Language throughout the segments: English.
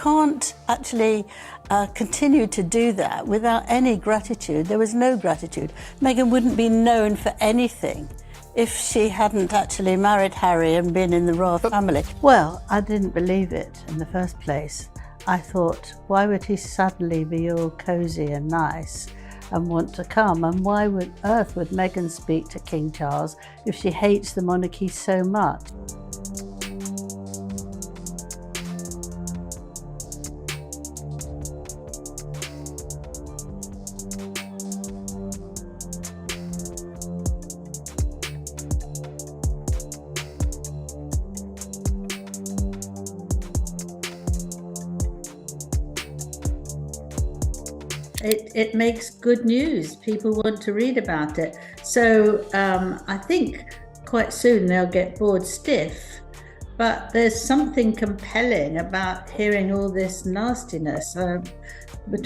Can't actually continue to do that without any gratitude. There was no gratitude. Meghan wouldn't be known for anything if she hadn't actually married Harry and been in the royal family. Well, I didn't believe it in the first place. I thought, why would he suddenly be all cosy and nice and want to come? And why on earth would Meghan speak to King Charles if she hates the monarchy so much? It makes good news. People want to read about it. So I think quite soon they'll get bored stiff, but there's something compelling about hearing all this nastiness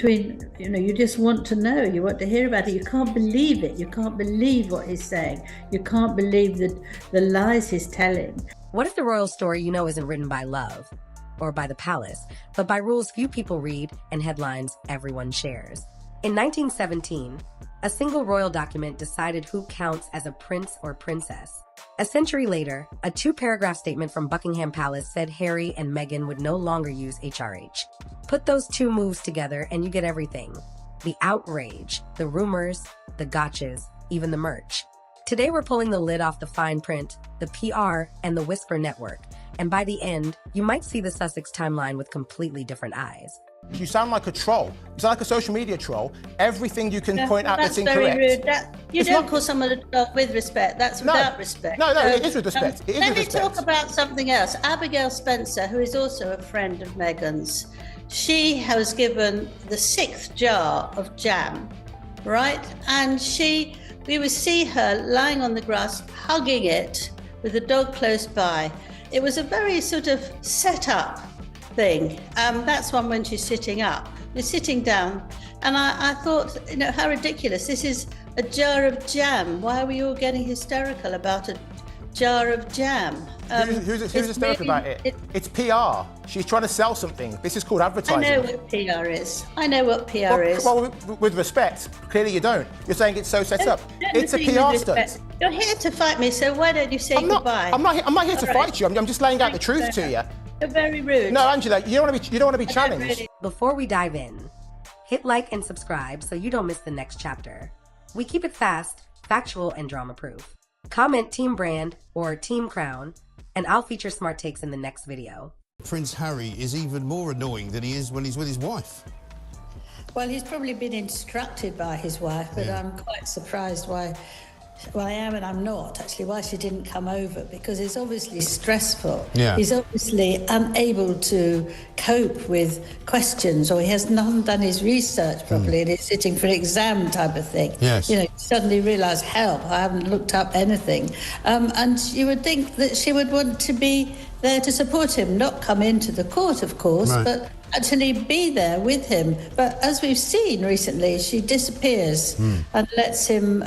you just want to know, you want to hear about it. You can't believe it. You can't believe what he's saying. You can't believe the lies he's telling. What if the royal story you know isn't written by love or by the palace, but by rules few people read and headlines everyone shares? In 1917, a single royal document decided who counts as a prince or princess. A century later, a 2-paragraph statement from Buckingham Palace said Harry and Meghan would no longer use HRH. Put those two moves together and you get everything. The outrage, the rumors, the gotchas, even the merch. Today we're pulling the lid off the fine print, the PR, and the whisper network. And by the end, you might see the Sussex timeline with completely different eyes. You sound like a troll. You sound like a social media troll. Everything you can point out that's incorrect. Very rude. You don't call someone a dog with respect. That's without respect. No, it is with respect. Let me talk about something else. Abigail Spencer, who is also a friend of Meghan's, she was given the 6th jar of jam, right? And we would see her lying on the grass, hugging it with a dog close by. It was a very sort of set up thing. That's one when she's sitting up. You're sitting down. And I thought, how ridiculous. This is a jar of jam. Why are we all getting hysterical about a jar of jam? Who's hysterical about it? It's PR. She's trying to sell something. This is called advertising. I know what PR is. I know what PR is. Well, with respect, clearly you don't. You're saying it's so set up. It's a PR stunt. You're here to fight me, so why don't you say goodbye? I'm not here to fight you. I'm just laying out the truth to you. You're very rude. No, Angela, you don't want to be challenged. Really. Before we dive in, hit like and subscribe so you don't miss the next chapter. We keep it fast, factual, and drama-proof. Comment Team Brand or Team Crown, and I'll feature smart takes in the next video. Prince Harry is even more annoying than he is when he's with his wife. Well, he's probably been instructed by his wife, but I'm quite surprised why. Well, I am and I'm not, actually, why she didn't come over, because it's obviously stressful. Yeah. He's obviously unable to cope with questions, or he has not done his research properly and he's sitting for an exam type of thing. Yes. You suddenly realise, help, I haven't looked up anything. And you would think that she would want to be there to support him, not come into the court, of course, but actually be there with him. But as we've seen recently, she disappears and lets him...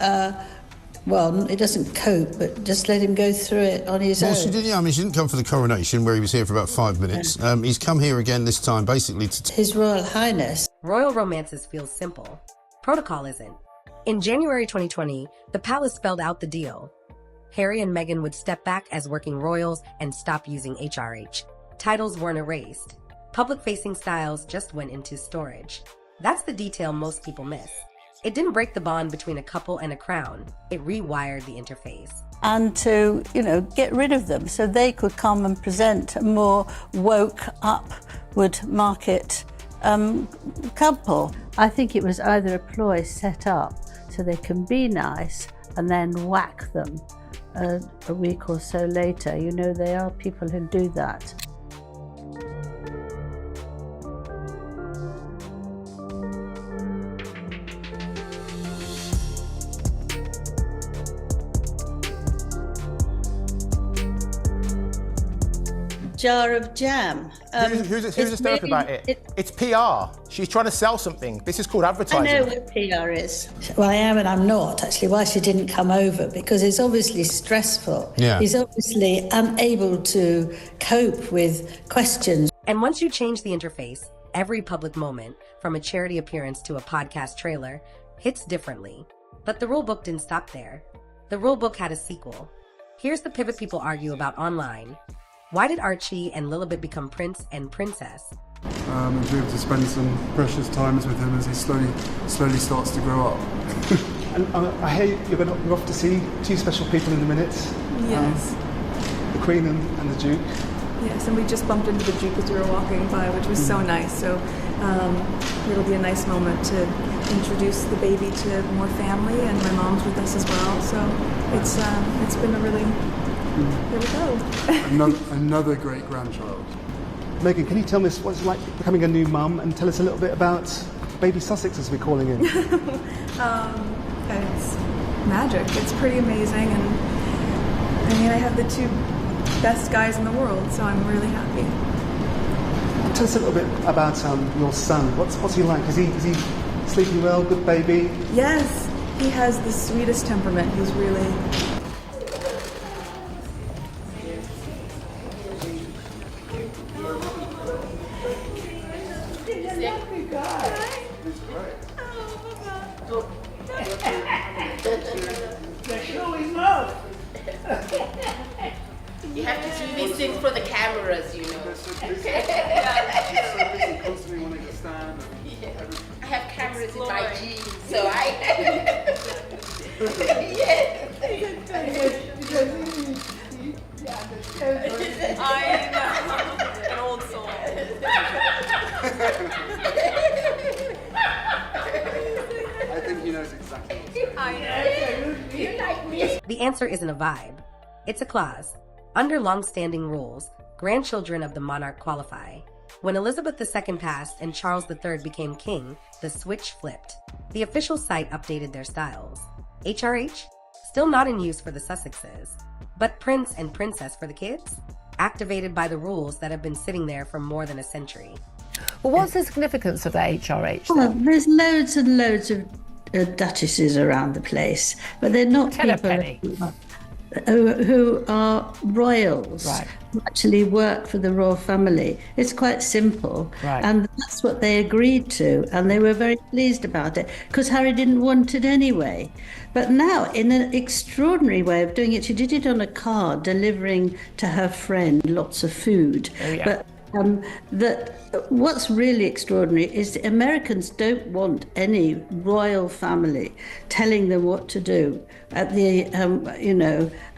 well, he doesn't cope, but just let him go through it on his own. She didn't come for the coronation, where he was here for about 5 minutes. Yeah. He's come here again this time, basically to... His Royal Highness. Royal romances feel simple. Protocol isn't. In January 2020, the palace spelled out the deal. Harry and Meghan would step back as working royals and stop using HRH. Titles weren't erased. Public-facing styles just went into storage. That's the detail most people miss. It didn't break the bond between a couple and a crown. It rewired the interface. And to, get rid of them so they could come and present a more woke, upward market couple. I think it was either a ploy set up so they can be nice and then whack them a week or so later. There are people who do that. Jar of jam. Who's hysterical about it? It's PR. She's trying to sell something. This is called advertising. I know what PR is. Well, I am and I'm not, actually, why she didn't come over, because it's obviously stressful. Yeah. He's obviously unable to cope with questions. And once you change the interface, every public moment, from a charity appearance to a podcast trailer, hits differently. But the rulebook didn't stop there. The rulebook had a sequel. Here's the pivot people argue about online. Why did Archie and Lilibet become prince and princess? And be able to spend some precious times with him as he slowly starts to grow up. And I hear you're off to see two special people in a minute. Yes. The Queen and the Duke. Yes, and we just bumped into the Duke as we were walking by, which was so nice. So it'll be a nice moment to introduce the baby to more family, and my mom's with us as well. So it's been a really here we go. Another great grandchild. Meghan, can you tell us what it's like becoming a new mum, and tell us a little bit about baby Sussex, as we're calling him? It's magic. It's pretty amazing, and I mean, I have the two best guys in the world, so I'm really happy. Tell us a little bit about your son. What's he like? Is he sleeping well? Good baby? Yes, he has the sweetest temperament. He's really... They're showing love. You have to do these things for the cameras, you know. Constantly wanting to stand. I have cameras in my jeans, so I. I know. An old soul. I think he knows exactly what's going on. I know. You like me? The answer isn't a vibe. It's a clause. Under long-standing rules, grandchildren of the monarch qualify. When Elizabeth II passed and Charles III became king, the switch flipped. The official site updated their styles. HRH? Still not in use for the Sussexes. But prince and princess for the kids? Activated by the rules that have been sitting there for more than a century. Well, what's the significance of the HRH Well, then? there's loads and loads of duchesses around the place, but they're not Tenpenny. people who are royals, Right. who actually work for the royal family. It's quite simple. Right. And that's what they agreed to, and they were very pleased about it, because Harry didn't want it anyway. But now, in an extraordinary way of doing it, she did it on a card, delivering to her friend lots of food. Oh, yeah. But what's really extraordinary is the Americans don't want any royal family telling them what to do at the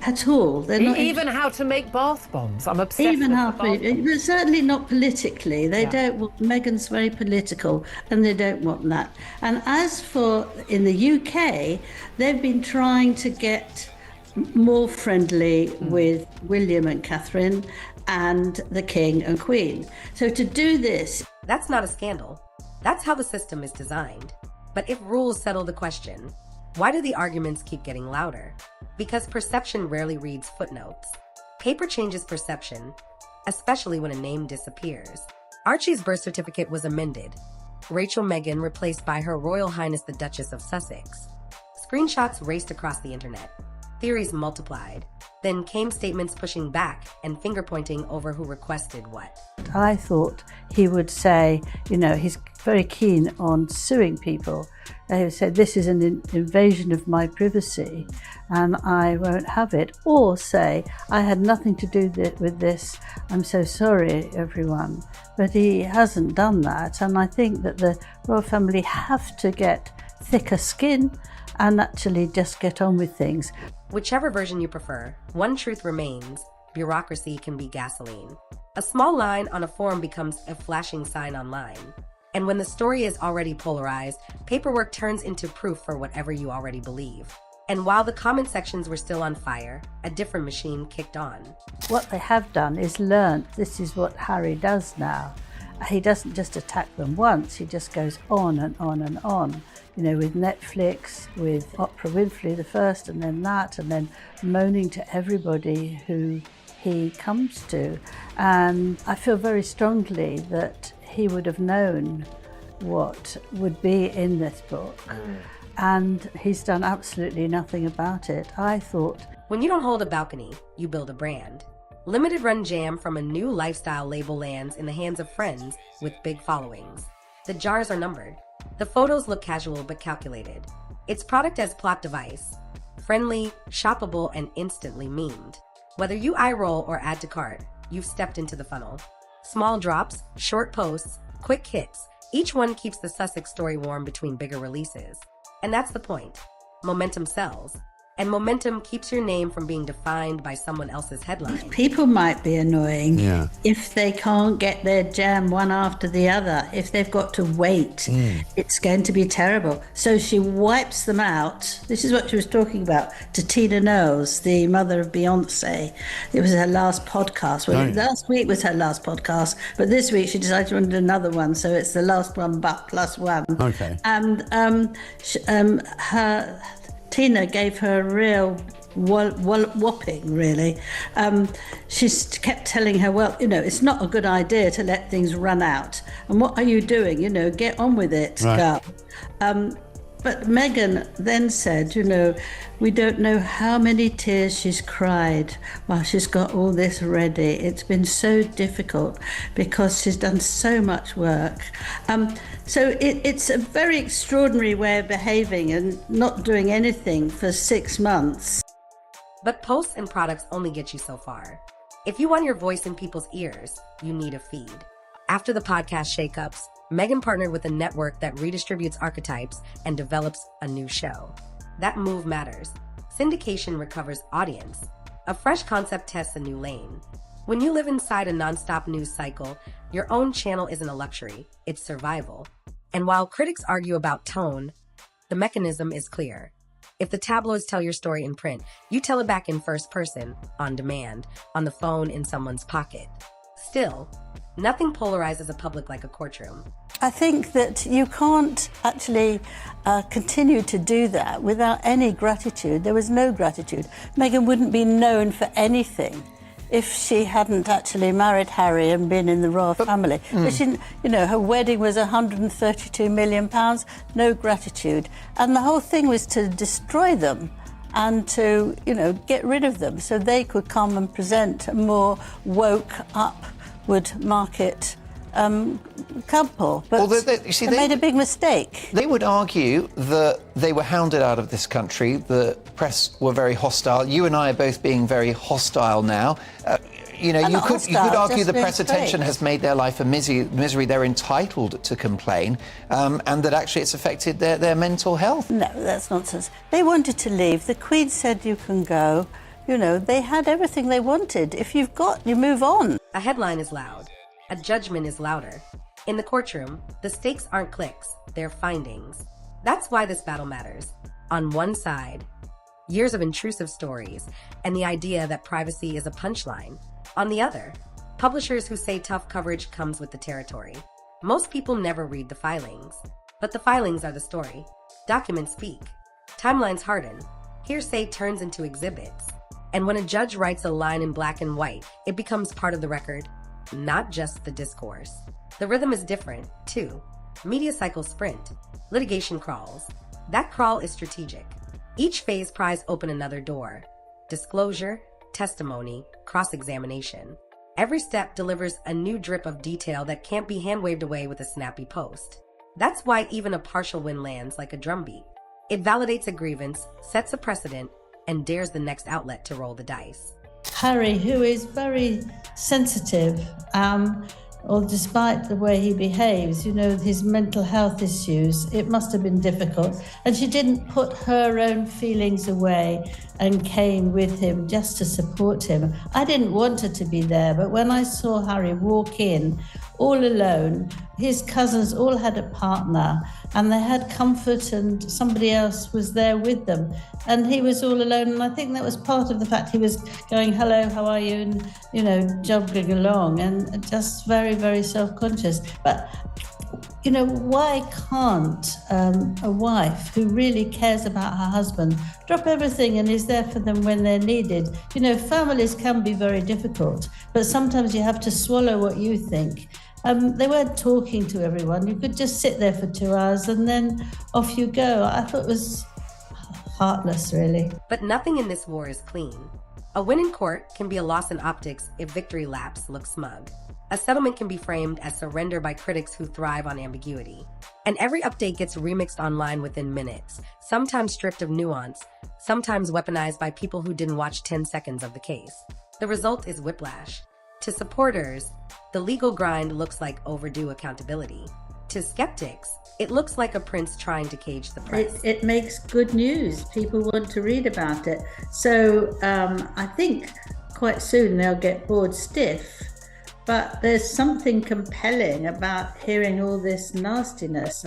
at all. They're not Even how to make bath bombs. I'm obsessed even with how the bath bombs. but certainly not politically. They don't want. Meghan's very political, and they don't want that. And as for in the UK, they've been trying to get more friendly with William and Catherine and the King and Queen. So to do this... That's not a scandal. That's how the system is designed. But if rules settle the question, why do the arguments keep getting louder? Because perception rarely reads footnotes. Paper changes perception, especially when a name disappears. Archie's birth certificate was amended. Rachel Meghan replaced by Her Royal Highness the Duchess of Sussex. Screenshots raced across the internet. Theories multiplied. Then came statements pushing back and finger-pointing over who requested what. I thought he would say, he's very keen on suing people. He said, this is an invasion of my privacy and I won't have it. Or say, I had nothing to do with this. I'm so sorry, everyone. But he hasn't done that. And I think that the royal family have to get thicker skin and actually just get on with things. Whichever version you prefer, one truth remains: bureaucracy can be gasoline. A small line on a form becomes a flashing sign online. And when the story is already polarized, paperwork turns into proof for whatever you already believe. And while the comment sections were still on fire, a different machine kicked on. What they have done is learnt this is what Harry does now. He doesn't just attack them once, he just goes on and on and on. With Netflix, with Oprah Winfrey the first, and then that, and then moaning to everybody who he comes to. And I feel very strongly that he would have known what would be in this book. And he's done absolutely nothing about it. I thought... When you don't hold a balcony, you build a brand. Limited run jam from a new lifestyle label lands in the hands of friends with big followings. The jars are numbered. The photos look casual but calculated. Its product as plot device. Friendly, shoppable, and instantly memed. Whether you eye roll or add to cart, you've stepped into the funnel. Small drops, short posts, quick hits. Each one keeps the Sussex story warm between bigger releases. And that's the point. Momentum sells. And momentum keeps your name from being defined by someone else's headline. People might be annoying Yeah. if they can't get their jam one after the other. If they've got to wait, it's going to be terrible. So she wipes them out. This is what she was talking about to Tina Knowles, the mother of Beyonce. It was her last podcast. Well, last week was her last podcast, but this week she decided to run another one. So it's the last one, but plus one. Okay. And Tina gave her a real whopping, really. She kept telling her, well, it's not a good idea to let things run out. And what are you doing? Get on with it, girl. But Meghan then said, we don't know how many tears she's cried while she's got all this ready. It's been so difficult because she's done so much work. So it's a very extraordinary way of behaving and not doing anything for 6 months. But posts and products only get you so far. If you want your voice in people's ears, you need a feed. After the podcast shakeups, Meghan partnered with a network that redistributes archetypes and develops a new show. That move matters. Syndication recovers audience. A fresh concept tests a new lane. When you live inside a nonstop news cycle, your own channel isn't a luxury, it's survival. And while critics argue about tone, the mechanism is clear. If the tabloids tell your story in print, you tell it back in first person, on demand, on the phone, in someone's pocket. Still, nothing polarizes a public like a courtroom. I think that you can't actually continue to do that without any gratitude. There was no gratitude. Meghan wouldn't be known for anything if she hadn't actually married Harry and been in the royal family. But she, her wedding was £132 million, no gratitude. And the whole thing was to destroy them and to, get rid of them so they could come and present a more woke, upward market couple. But they made a big mistake. They would argue that they were hounded out of this country. The press were very hostile. You and I are both being very hostile now. You could argue the press attention has made their life a misery. They're entitled to complain, and that actually it's affected their mental health. No, that's nonsense. They wanted to leave. The Queen said you can go. They had everything they wanted. If you've got, you move on. A headline is loud. A judgment is louder. In the courtroom, the stakes aren't clicks, they're findings. That's why this battle matters. On one side, years of intrusive stories and the idea that privacy is a punchline. On the other, publishers who say tough coverage comes with the territory. Most people never read the filings, but the filings are the story. Documents speak. Timelines harden. Hearsay turns into exhibits. And when a judge writes a line in black and white, it becomes part of the record. Not just the discourse. The rhythm is different, too. Media cycles sprint. Litigation crawls. That crawl is strategic. Each phase pries open another door. Disclosure, testimony, cross-examination. Every step delivers a new drip of detail that can't be hand-waved away with a snappy post. That's why even a partial win lands like a drumbeat. It validates a grievance, sets a precedent, and dares the next outlet to roll the dice. Harry, who is very sensitive, or despite the way he behaves, his mental health issues, it must have been difficult. And she didn't put her own feelings away and came with him just to support him. I didn't want her to be there, but when I saw Harry walk in all alone, his cousins all had a partner and they had comfort and somebody else was there with them. And he was all alone, and I think that was part of the fact he was going, hello, how are you? And, jogging along and just very, very self-conscious. But, why can't a wife who really cares about her husband drop everything and is there for them when they're needed? Families can be very difficult, but sometimes you have to swallow what you think. They weren't talking to everyone. You could just sit there for 2 hours and then off you go. I thought it was heartless, really. But nothing in this war is clean. A win in court can be a loss in optics if victory laps look smug. A settlement can be framed as surrender by critics who thrive on ambiguity. And every update gets remixed online within minutes, sometimes stripped of nuance, sometimes weaponized by people who didn't watch 10 seconds of the case. The result is whiplash. To supporters, the legal grind looks like overdue accountability. To skeptics, it looks like a prince trying to cage the press. It makes good news. People want to read about it. So I think quite soon they'll get bored stiff. But there's something compelling about hearing all this nastiness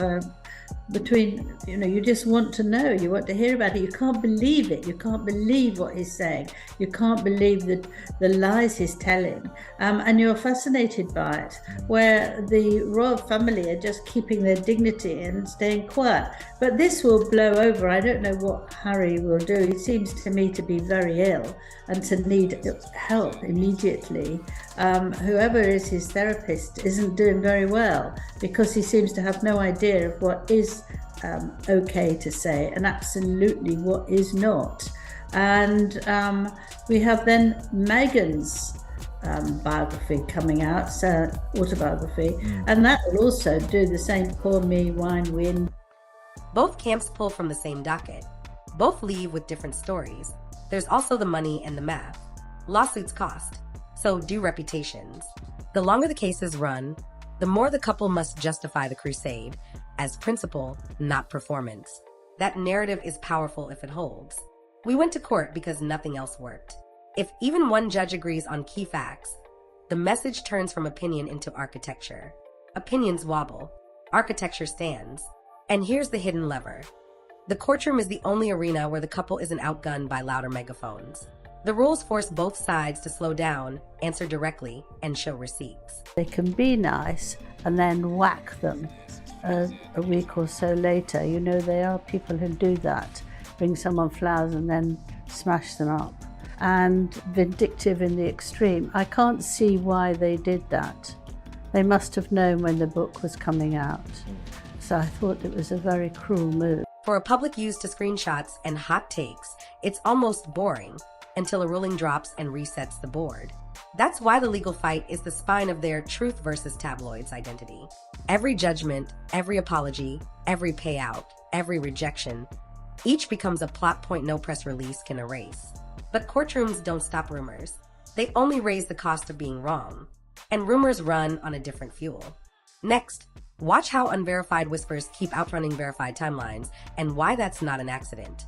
between, you just want to know, you want to hear about it. You can't believe it. You can't believe what he's saying. You can't believe the lies he's telling. And you're fascinated by it, where the royal family are just keeping their dignity and staying quiet. But this will blow over. I don't know what Harry will do. He seems to me to be very ill and to need help immediately. Whoever is his therapist isn't doing very well, because he seems to have no idea of what is okay to say and absolutely what is not. And we have then Meghan's biography coming out, autobiography, and that will also do the same poor me, wine, win. Both camps pull from the same docket. Both leave with different stories. There's also the money and the math. Lawsuits cost. So do reputations. The longer the cases run, the more the couple must justify the crusade as principle, not performance. That narrative is powerful if it holds. We went to court because nothing else worked. If even one judge agrees on key facts, the message turns from opinion into architecture. Opinions wobble. Architecture stands. And here's the hidden lever. The courtroom is the only arena where the couple isn't outgunned by louder megaphones. The rules force both sides to slow down, answer directly, and show receipts. They can be nice and then whack them a week or so later. There are people who do that. Bring someone flowers and then smash them up. And vindictive in the extreme. I can't see why they did that. They must have known when the book was coming out. So I thought it was a very cruel move. For a public used to screenshots and hot takes, it's almost boring until a ruling drops and resets the board. That's why the legal fight is the spine of their truth versus tabloids identity. Every judgment, every apology, every payout, every rejection, each becomes a plot point no press release can erase. But courtrooms don't stop rumors. They only raise the cost of being wrong. And rumors run on a different fuel. Next, watch how unverified whispers keep outrunning verified timelines and why that's not an accident.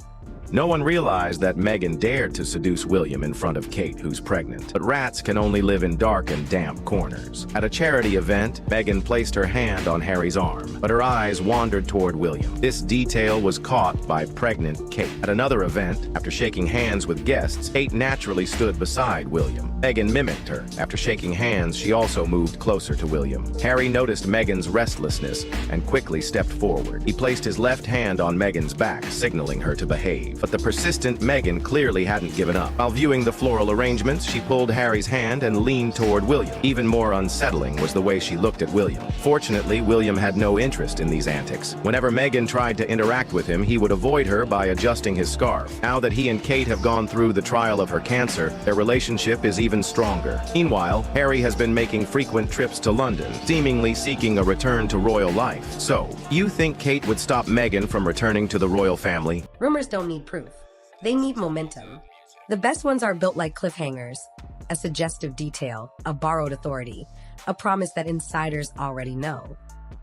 No one realized that Meghan dared to seduce William in front of Kate, who's pregnant. But rats can only live in dark and damp corners. At a charity event, Meghan placed her hand on Harry's arm, but her eyes wandered toward William. This detail was caught by pregnant Kate. At another event, after shaking hands with guests, Kate naturally stood beside William. Meghan mimicked her. After shaking hands, she also moved closer to William. Harry noticed Meghan's restlessness and quickly stepped forward. He placed his left hand on Meghan's back, signaling her to behave. But the persistent Meghan clearly hadn't given up. While viewing the floral arrangements, she pulled Harry's hand and leaned toward William. Even more unsettling was the way she looked at William. Fortunately, William had no interest in these antics. Whenever Meghan tried to interact with him, he would avoid her by adjusting his scarf. Now that he and Kate have gone through the trial of her cancer, their relationship is even stronger. Meanwhile, Harry has been making frequent trips to London, seemingly seeking a return to royal life. So, you think Kate would stop Meghan from returning to the royal family? Rumors don't need proof. They need momentum. The best ones are built like cliffhangers, a suggestive detail, a borrowed authority, a promise that insiders already know.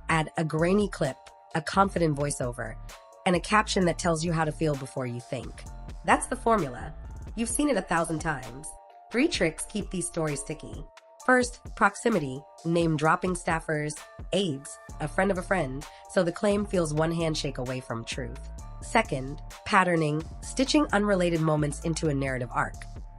Add a grainy clip, a confident voiceover, and a caption that tells you how to feel before you think. That's the formula. You've seen it 1,000 times. 3 tricks keep these stories sticky. First, proximity, name-dropping staffers, aides, a friend of a friend, so the claim feels one handshake away from truth. Second, patterning, stitching unrelated moments into a narrative arc.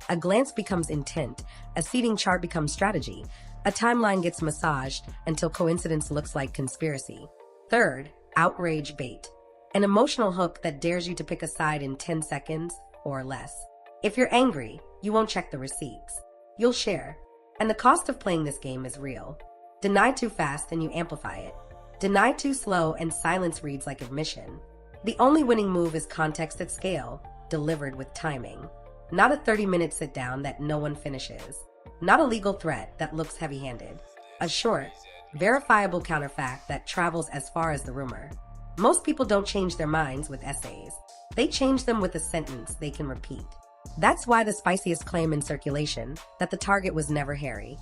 A glance becomes intent, a seating chart becomes strategy, a timeline gets massaged until coincidence looks like conspiracy. Third, outrage bait, an emotional hook that dares you to pick a side in 10 seconds or less. If you're angry, you won't check the receipts. You'll share. And the cost of playing this game is real. Deny too fast and you amplify it. Deny too slow and silence reads like admission. The only winning move is context at scale, delivered with timing. Not a 30-minute sit-down that no one finishes. Not a legal threat that looks heavy-handed. A short, verifiable counterfact that travels as far as the rumor. Most people don't change their minds with essays. They change them with a sentence they can repeat. That's why the spiciest claim in circulation, that the target was never Harry,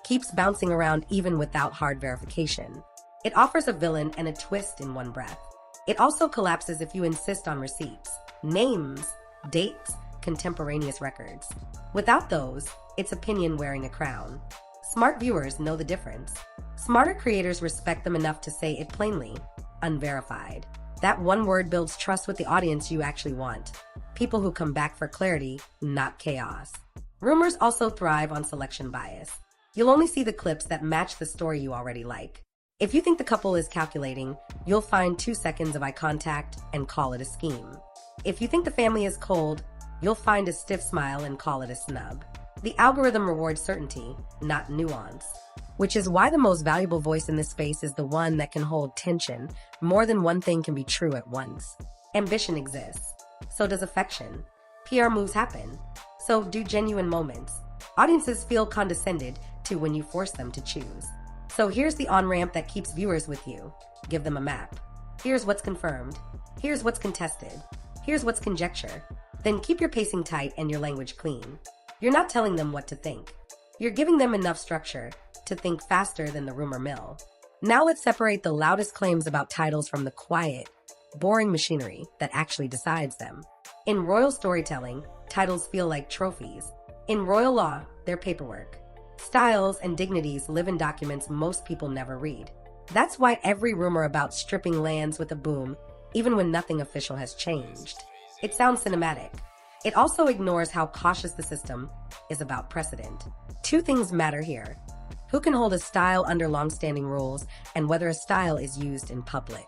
keeps bouncing around even without hard verification. It offers a villain and a twist in one breath. It also collapses if you insist on receipts, names, dates, contemporaneous records. Without those, it's opinion wearing a crown. Smart viewers know the difference. Smarter creators respect them enough to say it plainly, unverified. That one word builds trust with the audience you actually want. People who come back for clarity, not chaos. Rumors also thrive on selection bias. You'll only see the clips that match the story you already like. If you think the couple is calculating, you'll find 2 seconds of eye contact and call it a scheme. If you think the family is cold, you'll find a stiff smile and call it a snub. The algorithm rewards certainty, not nuance. Which is why the most valuable voice in this space is the one that can hold tension. More than one thing can be true at once. Ambition exists. So does affection. PR moves happen. So do genuine moments. Audiences feel condescended to when you force them to choose. So here's the on-ramp that keeps viewers with you. Give them a map. Here's what's confirmed. Here's what's contested. Here's what's conjecture. Then keep your pacing tight and your language clean. You're not telling them what to think. You're giving them enough structure to think faster than the rumor mill. Now let's separate the loudest claims about titles from the quiet, boring machinery that actually decides them. In royal storytelling, titles feel like trophies. In royal law, they're paperwork. Styles and dignities live in documents most people never read. That's why every rumor about stripping lands with a boom, even when nothing official has changed. It sounds cinematic. It also ignores how cautious the system is about precedent. Two things matter here: who can hold a style under long-standing rules, and whether a style is used in public.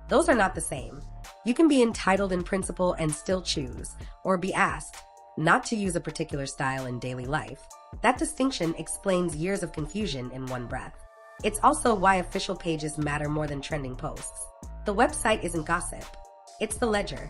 Those are not the same. You can be entitled in principle and still choose, or be asked, not to use a particular style in daily life. That distinction explains years of confusion in one breath. It's also why official pages matter more than trending posts. The website isn't gossip. It's the ledger.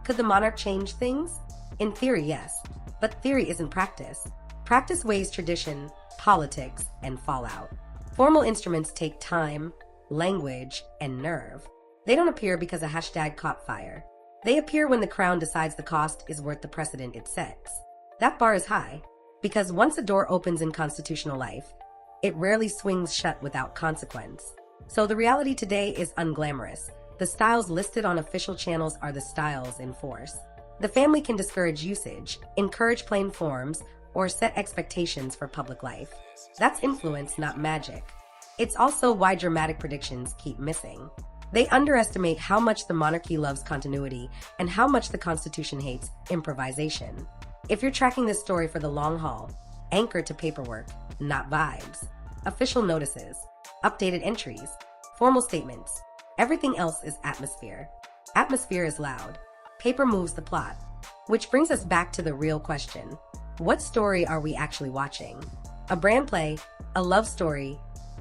Could the monarch change things? In theory, yes. But theory isn't practice. Practice weighs tradition, politics, and fallout. Formal instruments take time, language, and nerve. They don't appear because a hashtag caught fire. They appear when the crown decides the cost is worth the precedent it sets. That bar is high, because once a door opens in constitutional life, it rarely swings shut without consequence. So the reality today is unglamorous. The styles listed on official channels are the styles in force. The family can discourage usage, encourage plain forms, or set expectations for public life. That's influence, not magic. It's also why dramatic predictions keep missing. They underestimate how much the monarchy loves continuity and how much the Constitution hates improvisation. If you're tracking this story for the long haul, anchor to paperwork, not vibes. Official notices, updated entries, formal statements. Everything else is atmosphere. Atmosphere is loud. Paper moves the plot. Which brings us back to the real question. What story are we actually watching? A brand play, a love story,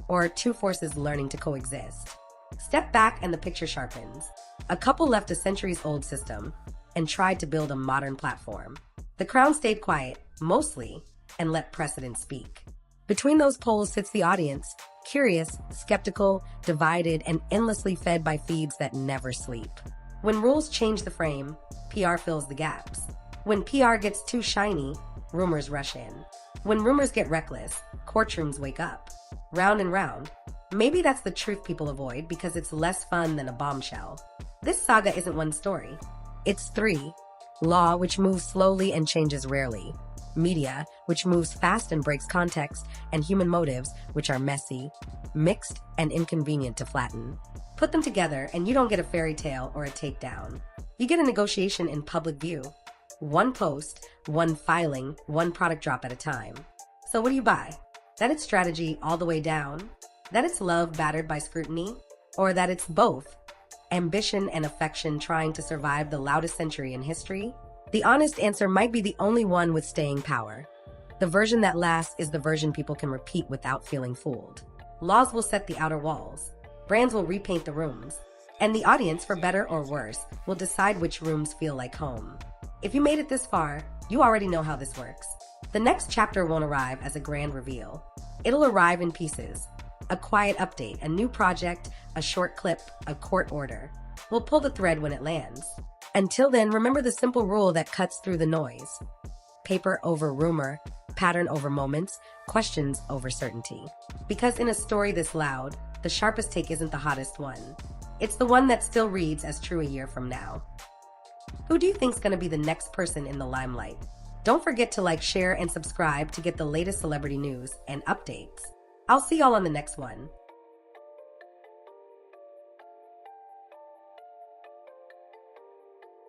or two forces learning to coexist? Step back and the picture sharpens. A couple left a centuries-old system and tried to build a modern platform. The crown stayed quiet, mostly, and let precedent speak. Between those poles sits the audience, curious, skeptical, divided, and endlessly fed by feeds that never sleep. When rules change the frame, PR fills the gaps. When PR gets too shiny, rumors rush in. When rumors get reckless, courtrooms wake up. Round and round. Maybe that's the truth people avoid because it's less fun than a bombshell. This saga isn't one story. It's three. Law, which moves slowly and changes rarely. Media, which moves fast and breaks context. And human motives, which are messy, mixed, and inconvenient to flatten. Put them together and you don't get a fairy tale or a takedown. You get a negotiation in public view. One post, one filing, one product drop at a time. So what do you buy? That it's strategy all the way down? That it's love battered by scrutiny? Or that it's both? Ambition and affection trying to survive the loudest century in history? The honest answer might be the only one with staying power. The version that lasts is the version people can repeat without feeling fooled. Laws will set the outer walls. Brands will repaint the rooms. And the audience, for better or worse, will decide which rooms feel like home. If you made it this far, You already know how this works. The next chapter won't arrive as a grand reveal. It'll arrive in pieces. A quiet update, a new project, a short clip, a court order. We'll pull the thread when it lands. Until then, remember the simple rule that cuts through the noise. Paper over rumor, pattern over moments, questions over certainty. Because in a story this loud, the sharpest take isn't the hottest one. It's the one that still reads as true a year from now. Who do you think's gonna be the next person in the limelight? Don't forget to like, share, and subscribe to get the latest celebrity news and updates. I'll see y'all on the next one.